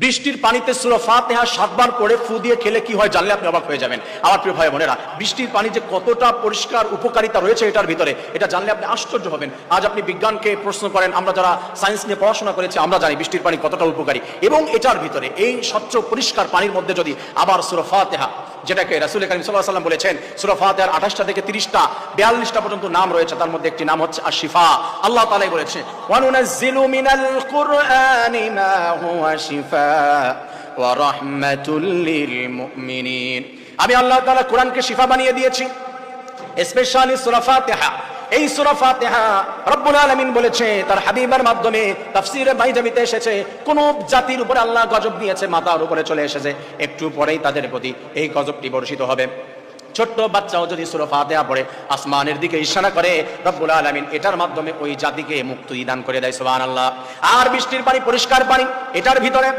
বৃষ্টির পানিতে সূরা ফাতিহা ৭ বার পড়ে ফু দিয়ে খেলে কি হয় জানলে আপনি অবাক হয়ে যাবেন। আমার প্রিয় ভাই বোনেরা, বৃষ্টির পানি যে কতটা পরিষ্কার উপকারিতা রয়েছে এটার ভিতরে, এটা জানলে আপনি আশ্চর্য হবেন। আজ আপনি বিজ্ঞানকে প্রশ্ন করেন, আমরা যারা সায়েন্স নিয়ে পড়াশোনা করেছি আমরা জানি বৃষ্টির পানি কতটা উপকারী। এবং এটার ভিতরে এই স্বচ্ছ পরিষ্কার পানির মধ্যে যদি আবার সূরা ফাতিহা, যেটাকে রাসূল কারীম সাল্লাল্লাহু আলাইহি ওয়াসাল্লাম বলেছেন সূরা ফাতিহার 28টা থেকে 30টা 42টা পর্যন্ত নাম রয়েছে, তার মধ্যে একটি নাম হচ্ছে আশ-শিফা। আল্লাহ তাআলাই বলেছেন ওয়া নুনাজ্জিলু মিনাল কুরআনি মা হুয়া শিফা ওয়া রাহমাতুল লিল মুমিনিন। আমি আল্লাহ তাআলা কোরআনকে শিফা বানিয়ে দিয়েছি, স্পেশালি সূরা ফাতিহা। এই সূরা ফাতিহা রব্বুল আলামিন বলেছে তার হাবিবের মাধ্যমে, তাফসীরে বাইজাবিতে এসেছে, কোন জাতির উপরে আল্লাহ গজব দিয়েছে মাথার উপরে চলে এসেছে, একটু পরেই তাদের প্রতি এই গজবটি বর্ষিত হবে। ছোট্ট বাচ্চাও যদি সূরা ফাতিহা পড়ে আসমানের দিকে ইশারা করে, রব্বুল আলামিন এটার মাধ্যমে ওই জাতিকে মুক্তি দান করে দেয়। সুবহানাল্লাহ। আর বৃষ্টির পানি পরিষ্কার পানি, এটার ভিতরে